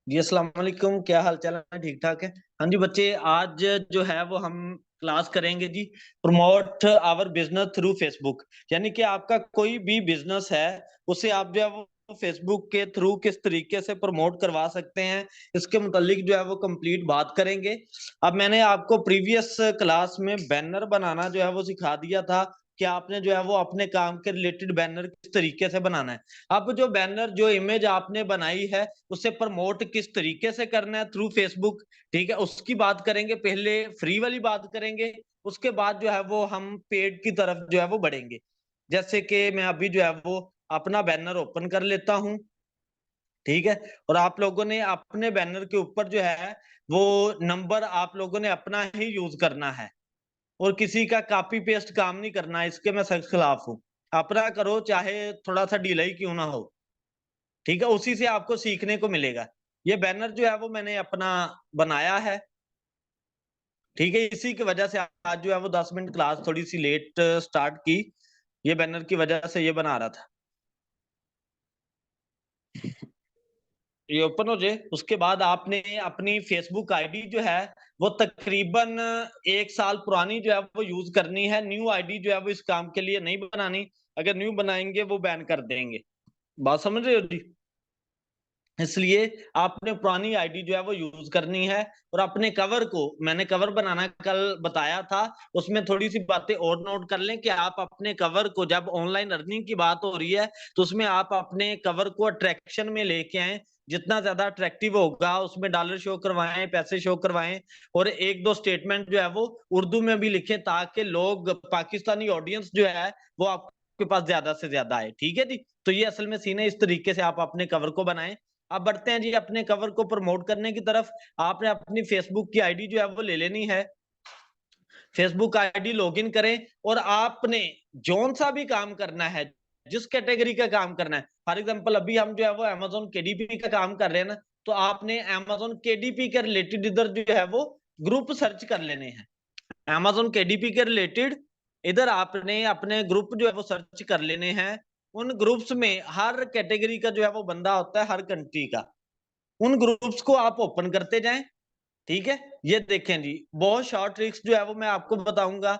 जी अस्सलाम वालेकुम, क्या हाल चाल है? ठीक ठाक है। हाँ जी बच्चे, आज जो है वो हम क्लास करेंगे जी, promote our business through Facebook. यानी कि आपका कोई भी बिजनेस है, उसे आप जो है वो फेसबुक के थ्रू किस तरीके से प्रमोट करवा सकते हैं, इसके मुतालिक जो है वो कंप्लीट बात करेंगे। अब मैंने आपको प्रीवियस क्लास में बैनर बनाना जो है वो सिखा दिया था कि आपने जो है वो अपने काम के रिलेटेड बैनर किस तरीके से बनाना है। अब जो बैनर, जो इमेज आपने बनाई है, उसे प्रमोट किस तरीके से करना है थ्रू फेसबुक, ठीक है, उसकी बात करेंगे। पहले फ्री वाली बात करेंगे, उसके बाद जो है वो हम पेड की तरफ जो है वो बढ़ेंगे। जैसे कि मैं अभी जो है वो अपना बैनर ओपन कर लेता हूँ, ठीक है। और आप लोगों ने अपने बैनर के ऊपर जो है वो नंबर आप लोगों ने अपना ही यूज करना है, और किसी का कॉपी पेस्ट काम नहीं करना है, इसके मैं सख्त खिलाफ हूँ। अपना करो, चाहे थोड़ा सा डिले क्यों ना हो, ठीक है, उसी से आपको सीखने को मिलेगा। ये बैनर जो है वो मैंने अपना बनाया है, ठीक है। इसी की वजह से आज जो है वो 10 मिनट क्लास थोड़ी सी लेट स्टार्ट की, ये बैनर की वजह से ये बना रहा था। ये ओपन हो जाए, उसके बाद आपने अपनी फेसबुक आईडी जो है वो तकरीबन 1 साल पुरानी जो है वो यूज करनी है। न्यू आईडी जो है वो इस काम के लिए नहीं बनानी, अगर न्यू बनाएंगे वो बैन कर देंगे। बात समझ रहे हो जी? इसलिए आपने पुरानी आईडी जो है वो यूज करनी है। और अपने कवर को, मैंने कवर बनाना कल बताया था, उसमें थोड़ी सी बातें और नोट कर लें कि आप अपने कवर को, जब ऑनलाइन अर्निंग की बात हो रही है तो उसमें आप अपने कवर को अट्रैक्शन में लेके आए। जितना ज्यादा अट्रैक्टिव होगा उसमें डॉलर शो करवाएं, पैसे शो करवाएं, और एक दो स्टेटमेंट जो है वो उर्दू में भी लिखें, ताकि लोग, पाकिस्तानी ऑडियंस जो है वो आपके पास ज्यादा से ज्यादा आए, ठीक है जी। तो ये असल में सीन है, इस तरीके से आप अपने कवर को बनाएं। अब बढ़ते हैं जी अपने कवर को प्रमोट करने की तरफ। आपने अपनी फेसबुक की आईडी जो है वो ले लेनी है, फेसबुक आईडी लॉगिन करें, और आपने जौन सा भी काम करना है, जिस कैटेगरी का काम करना है, फॉर एग्जांपल अभी हम जो है वो अमेजोन केडीपी का काम कर रहे हैं ना, तो आपने अमेजोन केडीपी के रिलेटेड इधर जो है वो ग्रुप सर्च कर लेने हैं। अमेजोन केडीपी के रिलेटेड इधर आपने अपने ग्रुप जो है वो सर्च कर लेने हैं। उन ग्रुप्स में हर कैटेगरी का जो है वो बंदा होता है, हर कंट्री का। उन ग्रुप्स को आप ओपन करते जाएं, ठीक है। ये देखें जी, बहुत शॉर्ट ट्रिक्स जो है वो मैं आपको बताऊंगा।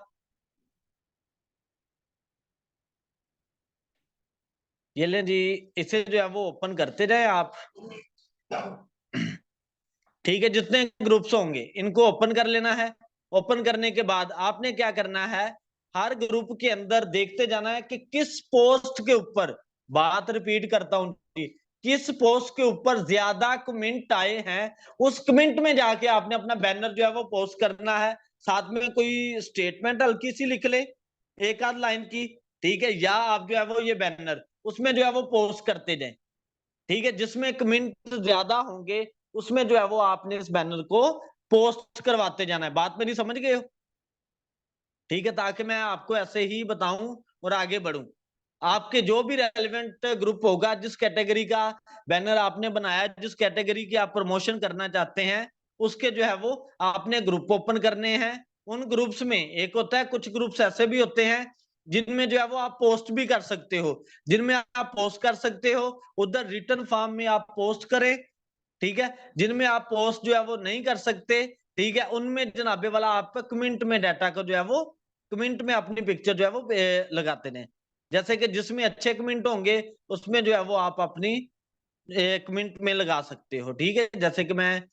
ये लें जी, इसे जो है वो ओपन करते जाएं आप, ठीक है। जितने ग्रुप्स होंगे इनको ओपन कर लेना है। ओपन करने के बाद आपने क्या करना है, हर ग्रुप के अंदर देखते जाना है कि किस पोस्ट के ऊपर, बात रिपीट करता हूं जी, किस पोस्ट के ऊपर ज्यादा कमेंट आए हैं। उस कमेंट में जाके आपने अपना बैनर जो है वो पोस्ट करना है। साथ में कोई स्टेटमेंट हल्की सी लिख ले, एक आध लाइन की, ठीक है। या आप जो है वो ये बैनर उसमें जो है वो पोस्ट करते जाए, ठीक है। जिसमें कमेंट ज्यादा होंगे उसमें जो है वो आपने इस बैनर को पोस्ट करवाते जाना है। बात मेरी समझ गए हो? ठीक है, ताकि मैं आपको ऐसे ही बताऊं और आगे बढ़ूं। आपके जो भी रेलेवेंट ग्रुप होगा, जिस कैटेगरी का बैनर आपने बनाया, जिस कैटेगरी की आप प्रमोशन करना चाहते हैं, उसके जो है वो आपने ग्रुप ओपन करने हैं। उन ग्रुप्स में एक होता है, कुछ ग्रुप्स ऐसे भी होते हैं जिनमें जो है वो आप पोस्ट भी कर सकते हो, जिनमें आप पोस्ट कर सकते हो उधर रिटर्न फॉर्म में आप पोस्ट करें, ठीक है। जिनमें आप पोस्ट जो है वो नहीं कर सकते, ठीक है, उनमें जनाबे वाला आप कमेंट में डाटा को जो है वो, कमेंट में अपनी पिक्चर जो है वो लगाते हैं। जैसे कि जिसमें अच्छे कमेंट होंगे उसमें जो है वो आप अपनी कमेंट में लगा सकते हो, ठीक है। जैसे कि मैं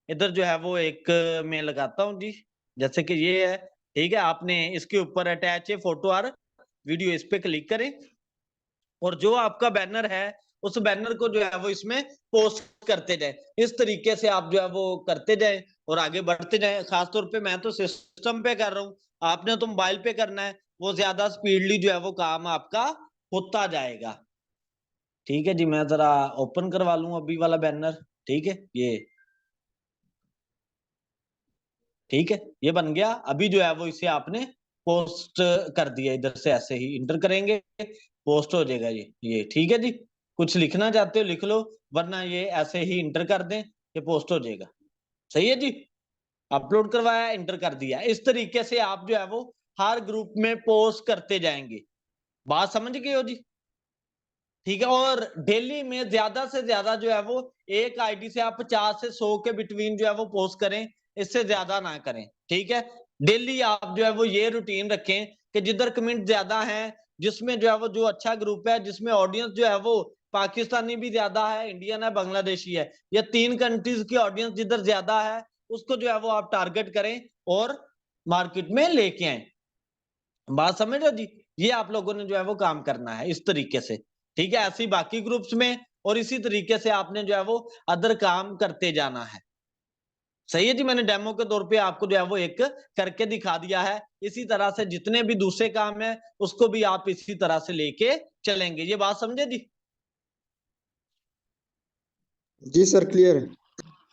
इधर जो है वो एक में लगाता हूँ जी, जैसे कि ये है, ठीक है। आपने इसके ऊपर अटैच है फोटो और वीडियो, इस पे क्लिक करें, और जो आपका बैनर है उस बैनर को जो है वो इसमें पोस्ट करते जाए। इस तरीके से आप जो है वो करते जाए और आगे बढ़ते जाए। खासतौर पे मैं तो सिस्टम पे कर रहा हूँ, आपने तो मोबाइल पे करना है, वो ज्यादा स्पीडली जो है वो काम आपका होता जाएगा, ठीक है जी। मैं जरा ओपन करवा लूं अभी वाला बैनर, ठीक है। ये ठीक है, ये बन गया। अभी जो है वो इसे आपने पोस्ट कर दिया, इधर से ऐसे ही इंटर करेंगे, पोस्ट हो जाएगा ये ठीक है जी। कुछ लिखना चाहते हो लिख लो, वरना ये ऐसे ही इंटर कर दें, ये पोस्ट हो जाएगा। सही है जी, अपलोड करवाया, इंटर कर दिया। इस तरीके से आप जो है वो हर ग्रुप में पोस्ट करते जाएंगे। बात समझ गए हो जी? ठीक है। और डेली में ज्यादा से ज्यादा जो है वो एक आईडी से आप 50 से 100 के बिटवीन जो है वो पोस्ट करें, इससे ज्यादा ना करें। ठीक है, डेली आप जो है वो ये रूटीन रखें कि जिधर कमेंट ज्यादा है, जिसमें जो है वो जो अच्छा ग्रुप है, जिसमें ऑडियंस जो है वो पाकिस्तानी भी ज्यादा है, इंडियन है, बांग्लादेशी है, या 3 कंट्रीज की ऑडियंस जिधर ज्यादा है, उसको जो है वो आप टारगेट करें और मार्केट में लेके आए। बात समझ रहे हो जी? ये आप लोगों ने जो है वो काम करना है इस तरीके से। ठीक है, ऐसे ही बाकी ग्रुप्स में, और इसी तरीके से आपने जो है वो अदर काम करते जाना है। सही है जी, मैंने डेमो के तौर पे आपको जो है वो एक करके दिखा दिया है। इसी तरह से जितने भी दूसरे काम है उसको भी आप इसी तरह से लेके चलेंगे। ये बात समझे जी? जी सर, क्लियर है।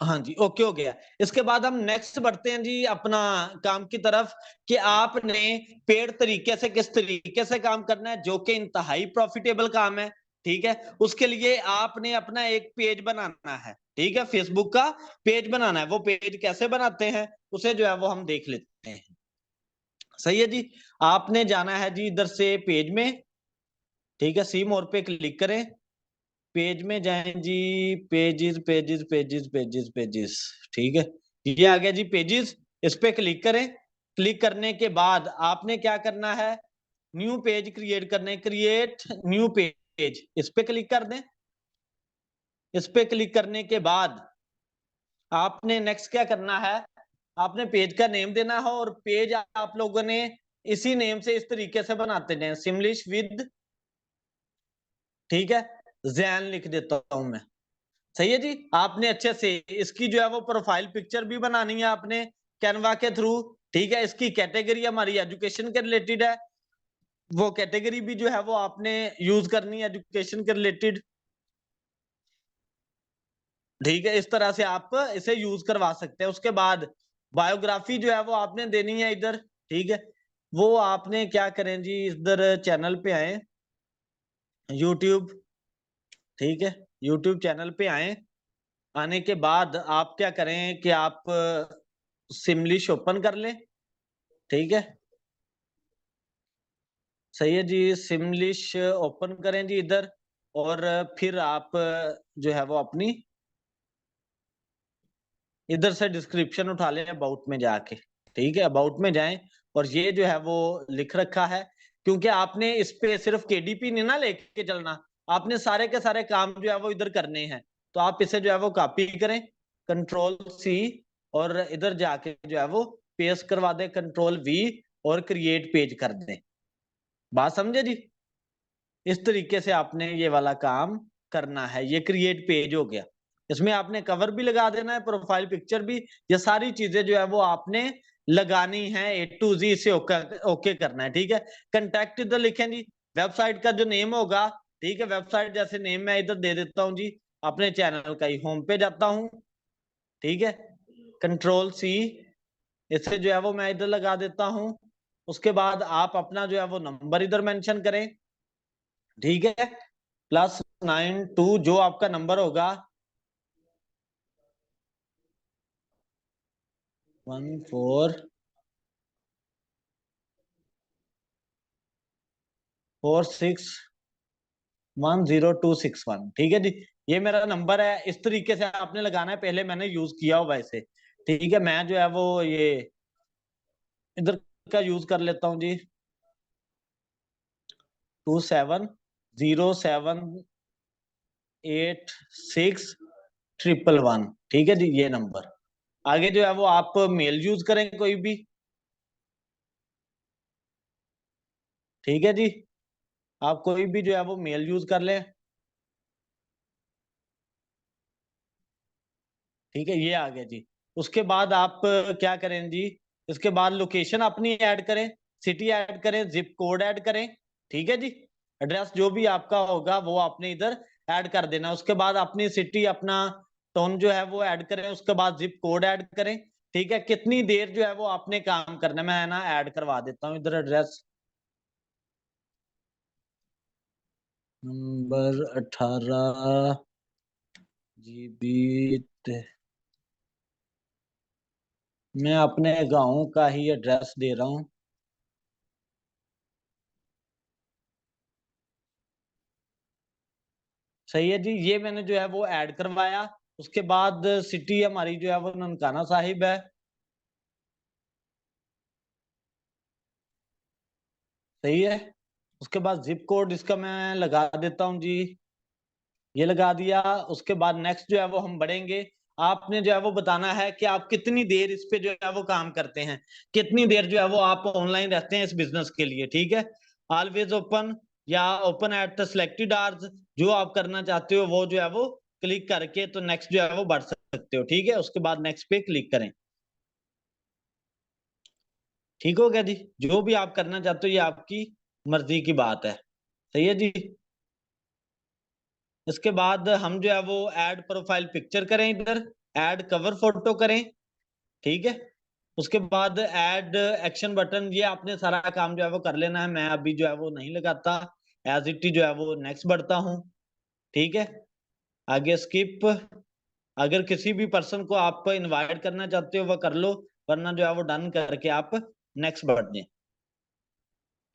हाँ जी, ओके हो गया। इसके बाद हम नेक्स्ट बढ़ते हैं जी अपना काम की तरफ, कि आपने पेड तरीके से किस तरीके से काम करना है, जो कि इंतहाई प्रॉफिटेबल काम है। ठीक है, उसके लिए आपने अपना एक पेज बनाना है। ठीक है, फेसबुक का पेज बनाना है। वो पेज कैसे बनाते हैं उसे जो है वो हम देख लेते हैं। सही है जी, आपने जाना है जी इधर से पेज में। ठीक है, सी मोर पे क्लिक करें, पेज में जाएं जी, pages pages pages pages pages. ठीक है, ये आ गया जी पेजेस, इस पे क्लिक करें। क्लिक करने के बाद आपने क्या करना है, न्यू पेज क्रिएट करना है, क्रिएट न्यू पेज, इस पे क्लिक कर दें। इस पे क्लिक करने के बाद आपने नेक्स्ट क्या करना है, आपने पेज का नेम देना है, और पेज आप लोगों ने इसी नेम से इस तरीके से बनाते हैं, सिमलिश विद, ठीक है, जैन लिख देता हूं मैं। सही है जी, आपने अच्छे से इसकी जो है वो प्रोफाइल पिक्चर भी बनानी है आपने कैनवा के थ्रू। ठीक है, इसकी कैटेगरी हमारी एजुकेशन के रिलेटेड है, वो कैटेगरी भी जो है वो आपने यूज करनी है एजुकेशन के रिलेटेड। ठीक है, इस तरह से आप इसे यूज करवा सकते हैं। उसके बाद बायोग्राफी जो है वो आपने देनी है इधर। ठीक है, वो आपने क्या करें जी, इधर चैनल पे आए, यूट्यूब। ठीक है, यूट्यूब चैनल पे आए, आने के बाद आप क्या करें कि आप सिमलिश ओपन कर लें। ठीक है, सही है जी, सिमलिश ओपन करें जी इधर, और फिर आप जो है वो अपनी इधर से डिस्क्रिप्शन उठा लें अबाउट में जाके। ठीक है, अबाउट में जाएं, और ये जो है वो लिख रखा है, क्योंकि आपने इस पे सिर्फ केडीपी नहीं ना लेके चलना, आपने सारे के सारे काम जो है वो इधर करने हैं। तो आप इसे जो है वो कॉपी करें, कंट्रोल सी, और इधर जाके जो है वो पेस्ट करवा दें, कंट्रोल वी, और क्रिएट पेज कर दें। बात समझे जी? इस तरीके से आपने ये वाला काम करना है। ये क्रिएट पेज हो गया, इसमें आपने कवर भी लगा देना है, प्रोफाइल पिक्चर भी, ये सारी चीजें जो है वो आपने लगानी है ए टू जी, इसे ओके करना है। ठीक है, कंटेक्ट इधर लिखें जी, वेबसाइट का जो नेम होगा। ठीक है, वेबसाइट जैसे नेम मैं इधर दे देता हूँ जी, अपने चैनल का ही होम पे जाता हूँ। ठीक है, कंट्रोल सी, इससे जो है वो मैं इधर लगा देता हूँ। उसके बाद आप अपना जो है वो नंबर इधर मेंशन करें। ठीक है, +92 जो आपका नंबर होगा, 1446100261। ठीक है जी, ये मेरा नंबर है। इस तरीके से आपने लगाना है, पहले मैंने यूज किया हुआ इसे। ठीक है, मैं जो है वो ये इधर का यूज कर लेता हूँ जी, 27078611। ठीक है जी, ये नंबर। आगे जो है वो आप मेल यूज करें कोई भी। ठीक है जी, आप कोई भी जो है वो मेल यूज कर लें। ठीक है, ये आ गया जी। उसके बाद आप क्या करें जी, इसके बाद लोकेशन अपनी ऐड करें, सिटी ऐड करें, जिप कोड ऐड करें। ठीक है जी, एड्रेस जो भी आपका होगा वो आपने इधर ऐड कर देना। उसके बाद अपनी सिटी, अपना टाउन जो है वो ऐड करें, उसके बाद जिप कोड ऐड करें। ठीक है, कितनी देर जो है वो आपने काम करना है, मैं ना ऐड करवा देता हूँ इधर एड्रेस। नंबर 18 GB, मैं अपने गांव का ही एड्रेस दे रहा हूँ। सही है जी, ये मैंने जो है वो ऐड करवाया। उसके बाद सिटी हमारी जो है वो ननकाना साहिब है। सही है। उसके बाद जिप कोड इसका मैं लगा देता हूँ जी, ये लगा दिया। उसके बाद नेक्स्ट जो है वो हम बढ़ेंगे। आपने जो है वो बताना है कि आप कितनी देर इस पे जो है वो काम करते हैं, कितनी देर जो है वो आप ऑनलाइन रहते हैं इस बिजनेस के लिए। ठीक है, ऑलवेज ओपन या open at the selected hours, जो आप करना चाहते हो वो जो है वो क्लिक करके तो नेक्स्ट जो है वो बढ़ सकते हो। ठीक है, उसके बाद नेक्स्ट पे क्लिक करें। ठीक हो गया जी, जो भी आप करना चाहते हो ये आपकी मर्जी की बात है। सही है जी। इसके बाद हम जो है वो ऐड प्रोफाइल पिक्चर करें, इधर ऐड कवर फोटो करें। ठीक है, उसके बाद ऐड एक्शन बटन, ये आपने सारा काम जो है वो कर लेना है, मैं अभी जो है वो नहीं लगाता, एज इट जो है वो नेक्स्ट बढ़ता हूँ। ठीक है, आगे स्किप। अगर किसी भी पर्सन को आप इनवाइट करना चाहते हो वह कर लो, वरना जो है वो डन करके आप नेक्स्ट बढ़ जाए।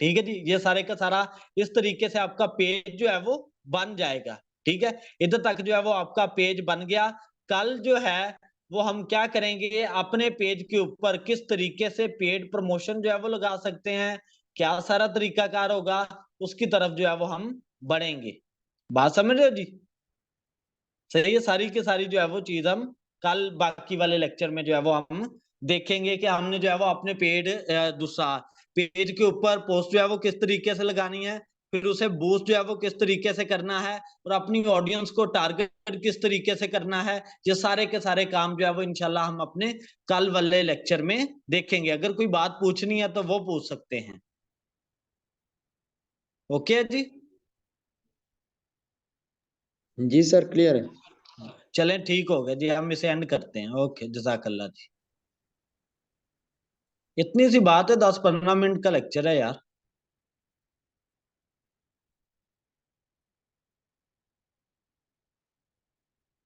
ठीक है जी, ये सारे का सारा इस तरीके से आपका पेज जो है वो बन जाएगा। ठीक है, इधर तक जो है वो आपका पेज बन गया। कल जो है वो हम क्या करेंगे, अपने पेज के ऊपर किस तरीके से पेड प्रमोशन जो है वो लगा सकते हैं, क्या सारा तरीकाकार होगा, उसकी तरफ जो है वो हम बढ़ेंगे। बात समझ रहे हो जी? सही है, सारी की सारी जो है वो चीज हम कल बाकी वाले लेक्चर में जो है वो हम देखेंगे कि हमने जो है वो अपने दूसरा पेज के ऊपर पोस्ट जो है वो किस तरीके से लगानी है, फिर उसे बूस्ट जो है वो किस तरीके से करना है, और अपनी ऑडियंस को टारगेट किस तरीके से करना है। ये सारे के सारे काम जो है वो इंशाल्लाह हम अपने कल वाले लेक्चर में देखेंगे। अगर कोई बात पूछनी है तो वो पूछ सकते हैं। ओके जी, जी सर क्लियर है। चलें ठीक हो गया जी, हम इसे एंड करते हैं। ओके, जज़ाकल्लाह जी। इतनी सी बात है, 10-15 मिनट का लेक्चर है यार।